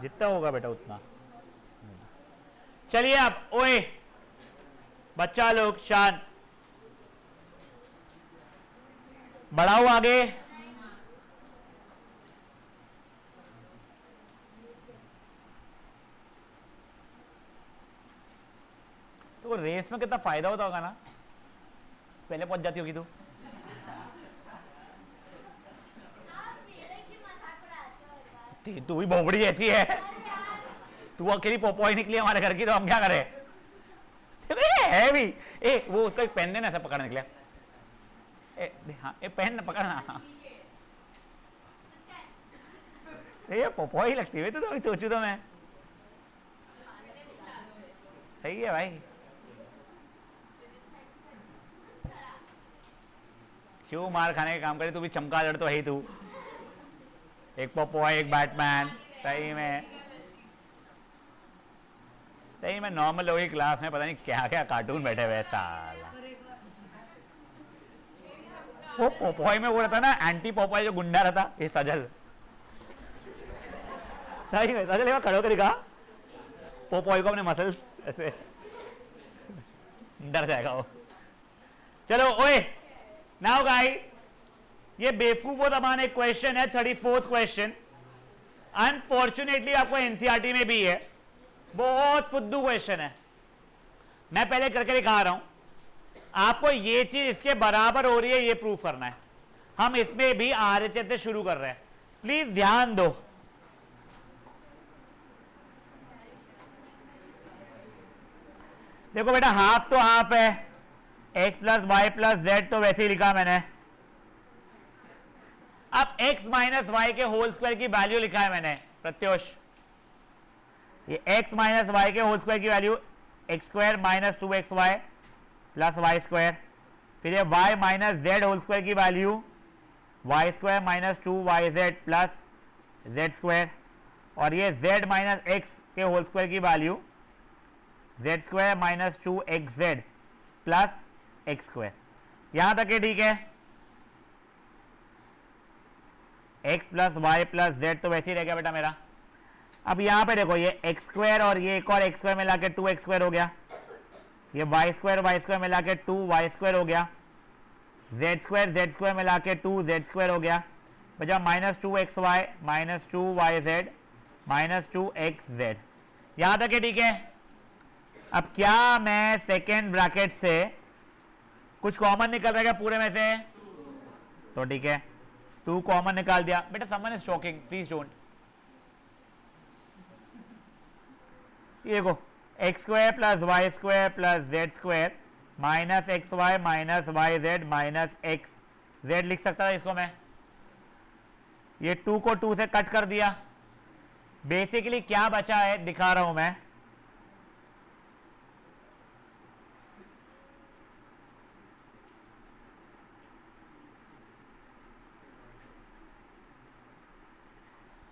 जितना होगा बेटा उतना। चलिए अब, ओए बच्चा लोग शांत, बढ़ाओ आगे। तो रेस में कितना फायदा होता होगा ना, पहले पहुंच जाती होगी तू। तू भी भोंबड़ी ऐसी है, तू अकेली पोपो ही निकली हमारे घर की, तो हम क्या करें? है भी, ए वो उसका एक पेन देना, ऐसा पकड़ने के लिए। हाँ, ये पेन पकड़ना। सही है, पोपो ही लगती है। तो अभी सोचू तो मैं, सही है भाई। क्यों मार खाने का काम करे? तू भी चमगादड़ तो है ही तू। एक पोपो है, एक बैटमैन। सही में नॉर्मल लोगों की क्लास में पता नहीं क्या क्या कार्टून बैठे हुए साला। वो पोपोय में वो रहता ना, एंटी पोपोय जो गुंडा रहता, ये सजल। सही में सजल एक खड़ो कर दिखा पोपोय को, अपने मसल्स ऐसे डर जाएगा वो। चलो ओए, नाउ गाइस, ये बेवकूफों दबाने एक क्वेश्चन है, 34th क्वेश्चन। अनफॉर्चुनेटली आपको एनसीईआरटी में भी है, बहुत फुद्दू क्वेश्चन है। मैं पहले करके दिखा रहा हूं, आपको ये चीज इसके बराबर हो रही है ये प्रूफ करना है। हम इसमें भी आरएचएस से शुरू कर रहे हैं, प्लीज ध्यान दो। देखो बेटा, हाफ तो हाफ है, x plus y plus z तो वैसे ही लिखा मैंने। अब x माइनस वाई के होल स्क्वायर की वैल्यू लिखा है मैंने प्रत्योष। ये x माइनस वाई के होल स्क्वायर की value x square minus 2xy plus y square. फिर ये y minus z whole square की value y square minus 2yz plus z square. और ये z माइनस एक्स के होल स्क्वायर की value Z square minus 2xz plus x square. यहां तक है ठीक है। x plus y plus z तो वैसे ही रह गया बेटा मेरा। अब यहां पे देखो, ये एक्स स्क्वायर और ये एक और एक्स स्क्वायर मिला के 2x स्क्वायर हो गया। ये वाई स्क्वायर मिला के 2y स्क्वायर हो गया। जेड स्क्वायर मिला के 2z स्क्वायर हो गया। बचा minus 2xy minus 2yz minus 2xz। यहां तक है ठीक है। अब क्या मैं सेकेंड ब्रैकेट से कुछ कॉमन निकल रहेगा पूरे में से? तो ठीक है, 2 कॉमन निकाल दिया बेटा। Someone is talking, please don't. ये देखो x square plus y square plus z square minus x y minus y z minus x z लिख सकता था इसको मैं। ये 2 को 2 से कट कर दिया। बेसिकली क्या बचा है दिखा रहा हूं मैं।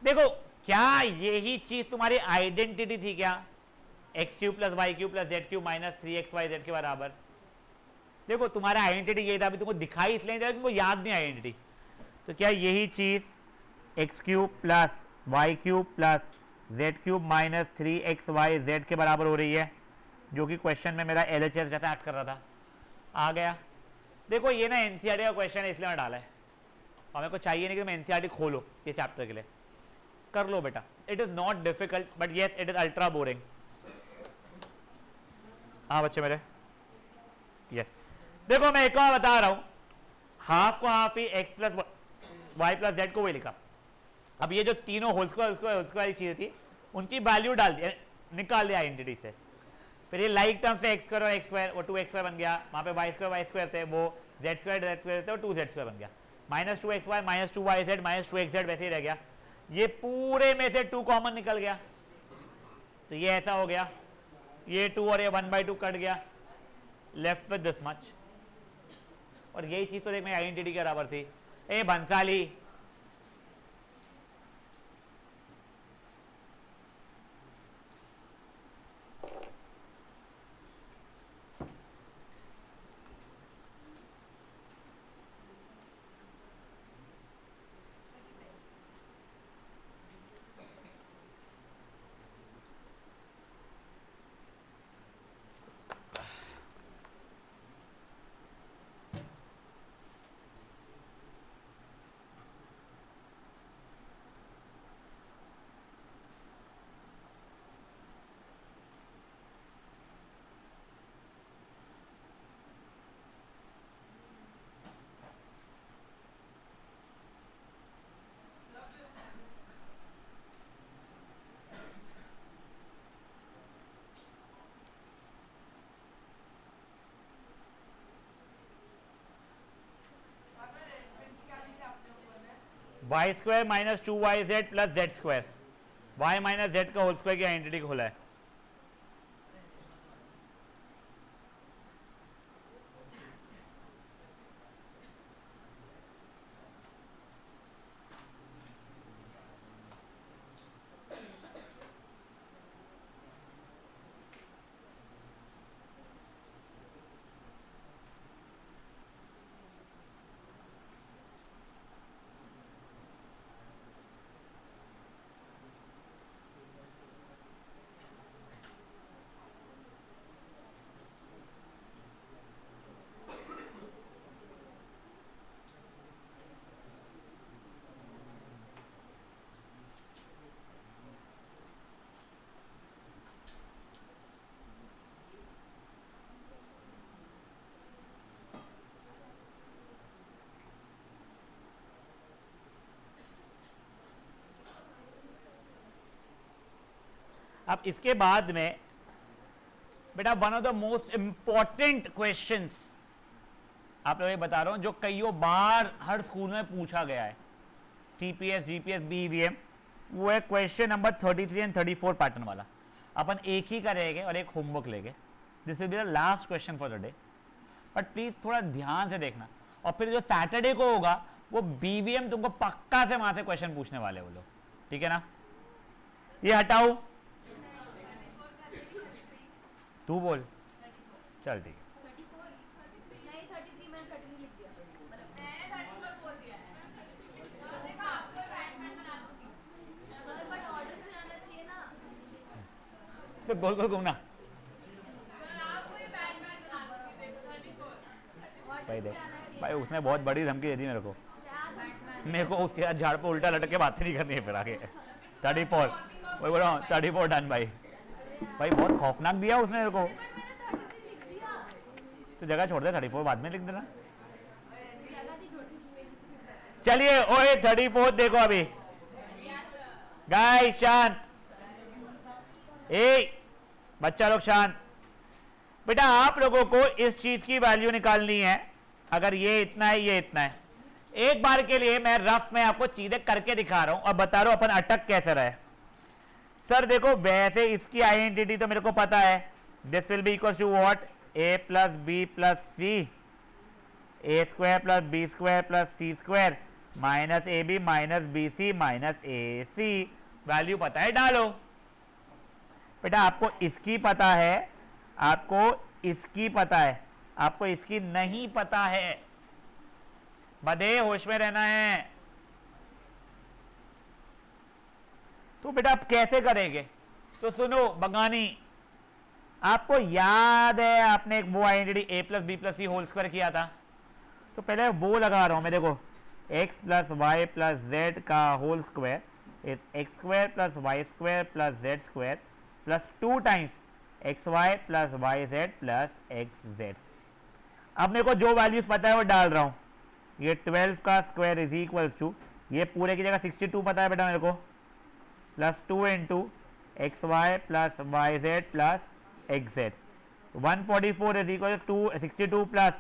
देखो क्या यही चीज तुम्हारी आइडेंटिटी थी क्या? X cube plus y cube plus z cube minus 3xyz के बराबर। देखो तुम्हारा आइडेंटिटी ये था, अभी तुमको दिखाई इसलिए नहीं, तुमको याद नहीं आइडेंटिटी। तो क्या यही चीज x cube plus y cube plus z cube minus 3xyz के बराबर हो रही है, जो कि क्वेश्चन में मेरा LHS जैसा एक्ट कर रहा था। आ गया। देखो ये ना एनसीईआरटी का क्वेश्चन है इसलिए मैं डाला है, और मेरे को चाहिए नहीं कि मैं एनसीईआरटी खोलो ये चैप्टर के लिए। कर लो बेटा, it is not difficult but yes it is ultra boring. हाँ बच्चे मेरे, यस देखो मैं एक और बता रहा हूं, हाफ को हाफ ही x plus y plus z को वही लिखा। अब ये जो तीनों होल स्क्वायर वाली चीजें थी उनकी वैल्यू डाल दिया, निकाल दिया आइडेंटिटी से। फिर ये लाइक टर्म से एक्स स्क्वायर और एक्स स्क्वायर, वो 2x बन गया। वहां पे वाई स्क्वायर थे, वो जेड स्क्वायर थे, वो 2z² बन गया। Minus 2xy minus 2yz minus 2xz वैसे ही रह गया। ये पूरे में से 2 कॉमन निकल गया, तो ये ऐसा हो गया। ये 2 और ये 1/2 कट गया, लेफ्ट विद दिस मच। और यही चीज तो देख मेरी आइडेंटिटी के बराबर थी। ए बंसाली, y square minus 2yz plus z square, y minus z का होल स्क्वायर की आइडेंटिटी खोला है। अब इसके बाद में बेटा one of the most important questions आप लोगों को बता रहा हूं, जो कईयों बार हर स्कूल में पूछा गया है, CPS GPS BVM, वो है क्वेश्चन नंबर 33 एंड 34 पैटर्न वाला। अपन एक ही करेंगे और एक होमवर्क लेंगे। This will be the last question for the day, but please थोड़ा ध्यान से देखना। और फिर जो सैटरडे को होगा वो BVM तुमको पक्का से वहां से क्वेश्चन पूछने वाले वो लोग, ठीक है ना? ये हटाओ, तू बोल, चल ठीक है। 34 नहीं 33 मैंने 33 लिख दिया, मतलब मैंने 34 बोल दिया है। देखा आपको बैटमैन बना दूंगी सर, बट ऑर्डर से जाना चाहिए ना, फिर गोल गोल घूमना। सर आपको ही बैटमैन बना दूंगी। देखो 34 भाई देख भाई, उसने बहुत बड़ी धमकी दे दी मेरे को। मेरे को उसके साथ झाड़ पे उल्टा लटक के बात नहीं करनी है फिर आगे। 34 वही बोल रहा हूँ, 34 डन भाई। भाई बहुत खौफनाक दिया उसने मेरे को। तो जगह छोड़ दे, 34 बाद में लिख देना। चलिए ओए 34 देखो अभी। गाइस शांत, ए बच्चा लोग शांत। बेटा आप लोगों को इस चीज की वैल्यू निकालनी है। अगर ये इतना है, ये इतना है, एक बार के लिए मैं रफ में आपको चीजें करके दिखा रहा हूं और बता रहा हूं अपन अटक कैसे रहे। सर देखो वैसे इसकी आइडेंटिटी तो मेरे को पता है, this will be equal to what, a plus b plus c, a square plus b square plus c square minus a b minus b c minus a c. Value पता है, डालो। बेटा आपको इसकी पता है, आपको इसकी पता है, आपको इसकी नहीं पता है। बधे होश में रहना है। तो बेटा आप कैसे करेंगे? तो सुनो बगानी, आपको याद है आपने एक वो आइडेंटिटी ए प्लस बी प्लस सी होल स्क्वायर किया था, तो पहले वो लगा रहा हूं मैं। देखो x plus y plus z का whole square is x square plus y square plus z square plus 2 times x y plus y z plus x z. अब मेरे को जो वैल्यूज पता है वो डाल रहा हूं। ये 12 का स्क्वायर इज इक्वल्स टू, ये पूरे की जगह 62 पता है बेटा मेरे को, plus 2 into x y plus y z plus x z. 144 is equal to 62 plus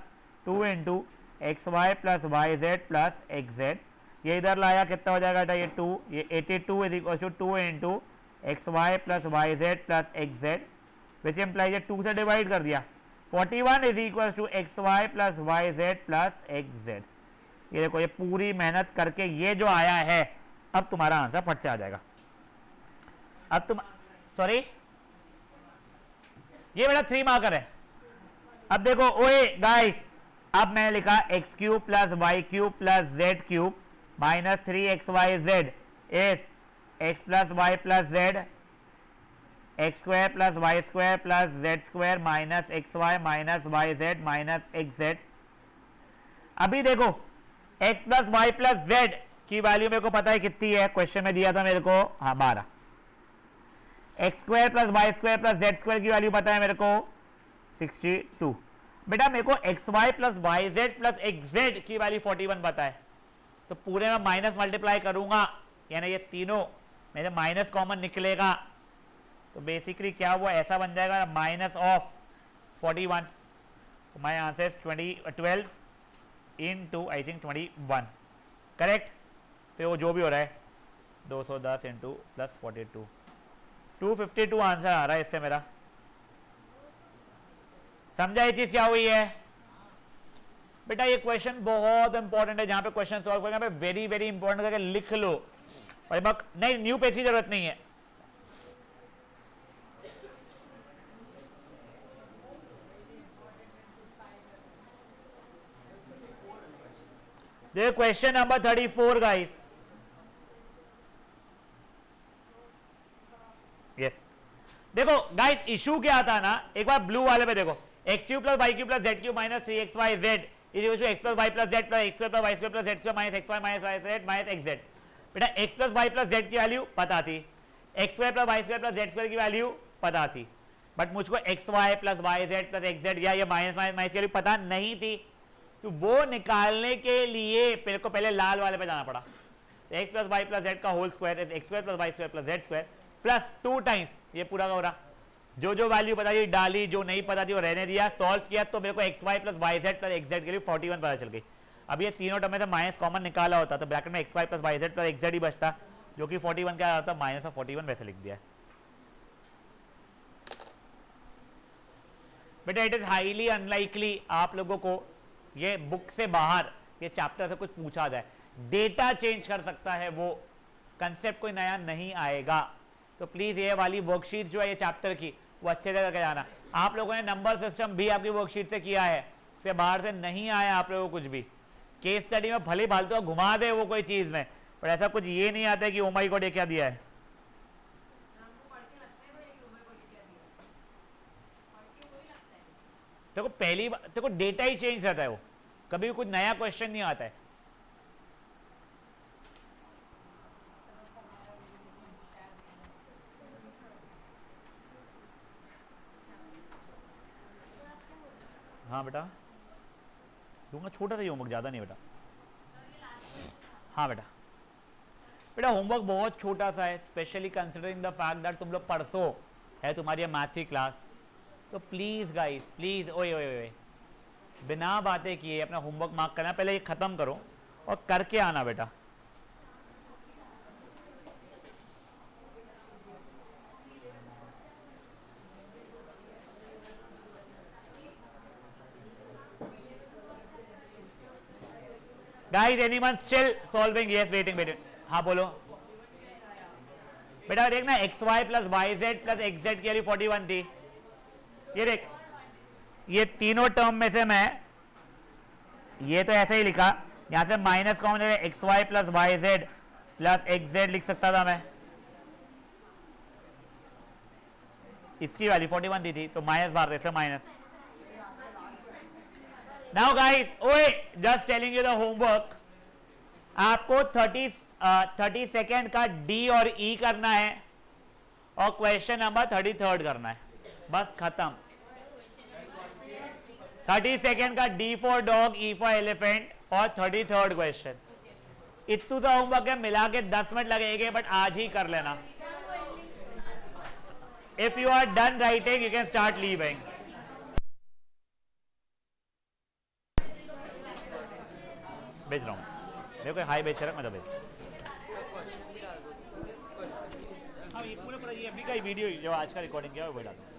2 into x y plus y z plus x z. ये इधर लाया कितना हो जाएगा बेटा, ये 2, ये 82 is equal to 2 into x y plus y z plus x z, which implies ये 2 से डिवाइड कर दिया। 41 is equal to x y plus y z plus x z. ये देखो ये पूरी मेहनत करके ये जो आया है, अब तुम्हारा आंसर फट से आ जाएगा। अब तुम सॉरी ये बेटा 3 मार्कर है। अब देखो ओए गाइस, अब मैंने लिखा x cube plus y cube plus z cube minus 3xyz is x plus y plus z x square plus y square plus z square minus x y minus y z minus x z. अभी देखो x plus y plus z की value मेरे को पता है कितनी है, question में दिया था मेरे को, हाँ 12। X square plus y square plus z square की वैल्यू पता है मेरे को 62। बेटा मेरे को x y plus y z plus x z की वैल्यू 41 पता है, तो पूरे में माइनस मल्टीप्लाई करूंगा, यानी ये तीनों मेरे माइनस कॉमन निकलेगा, तो बेसिकली क्या हुआ, ऐसा बन जाएगा माइनस ऑफ 41। तो my answer 12 into I think 21, correct. फिर वो जो भी हो रहा है 210 इंटू प्लस 42, 252 आंसर आ रहा है इससे मेरा। समझा ये चीज क्या हुई है? बेटा ये क्वेश्चन बहुत इंपॉर्टेंट है, जहां पे क्वेश्चन सॉल्व करना पे वेरी वेरी इंपॉर्टेंट करके लिख लो। और नहीं, न्यू पेज की जरूरत नहीं है। देखो क्वेश्चन नंबर 34 गाइस, यस। देखो गाइस इशू क्या आता ना, एक बार ब्लू वाले पे देखो, x cube plus y cube plus z cube minus 3xyz is equal to x plus y plus z plus x square plus y square plus z square minus x y minus y z minus x z. बेटा x plus y plus z की value पता थी, x square plus y square plus z square की value पता थी, but मुझको x y plus y z plus x z या ये माइनस माइनस माइनस की वैल्यू पता नहीं थी। तो वो निकालने के लिए मेरे को पहले लाल वाले पे जाना पड़ा। तो x plus y plus z का whole square is x square plus y square plus z square plus 2 times ये पूरा का हो रहा। जो वैल्यू पता थी डाली, जो नहीं पता थी वो रहने दिया, सॉल्व किया, तो मेरे को x y plus y z plus x z के लिए 41 पता चल गई। अब ये तीनों टर्म में से माइनस कॉमन निकाला होता तो ब्रैकेट में x y plus y z plus x z ही बचता, जो कि 41 क्या आता, माइनस ऑफ 41 वैसे लिख दिया। बेटा इट इज हाईली अनलाइकली आप लोगों को ये बुक से बाहर ये चैप्टर से कुछ पूछा जाए। डेटा चेंज कर सकता है वो, कंसेप्ट कोई नया नहीं आएगा। तो प्लीज ये वाली वर्कशीट जो है ये चैप्टर की वो अच्छे से करके जाना। आप लोगों ने नंबर सिस्टम भी आपकी वर्कशीट से किया है, उससे बाहर से नहीं आया आप लोगों को कुछ भी। केस स्टडी में भले फालतू घुमा दे वो कोई चीज में, पर ऐसा कुछ ये नहीं आता है कि ओ माय गॉड ये क्या दिया है। देखो पहली बार देखो डेटा ही चेंज रहता है, वो कभी भी कुछ नया क्वेश्चन नहीं आता है। हाँ बेटा दूंगा, छोटा सा ही होमवर्क, ज़्यादा नहीं बेटा। हाँ बेटा, बेटा होमवर्क बहुत छोटा सा है, specially considering the fact that तुम लोग परसों है तुम्हारी ये मैथ की क्लास, तो प्लीज़ गाइस प्लीज़, ओए ओए ओए, बिना बातें किए अपना होमवर्क मार्क करना, पहले ये ख़त्म करो और करके आना बेटा। Guys, anyone still solving? Yes, waiting, waiting. हाँ बोलो बेटा। देखना xy plus y z plus x z की वैल्यू 41 थी। ये देख, ये तीनों टर्म में से मैं ये तो ऐसे ही लिखा, यहां से माइनस कॉमन है, x y plus y z plus x z लिख सकता था मैं। इसकी वैल्यू 41 दी थी तो माइनस बाहर देते माइनस। नाउ गाइस, ओए just telling you the homework, आपको 30 सेकेंड का डी और ई करना है और क्वेश्चन नंबर 33 करना है, बस खत्म। 30 सेकेंड का D for dog, E for elephant और 33 क्वेश्चन। इतू सा होमवर्क है, मिला के 10 मिनट लगेंगे, बट आज ही कर लेना। If you are done writing you can start leaving. बेच रहा हूँ, मेरे को हाई बेच रहा है, मैं तो बेच। हाँ ये पूरा ये अभी का वीडियो जो आज का रिकॉर्डिंग किया है वो डाल दूँ।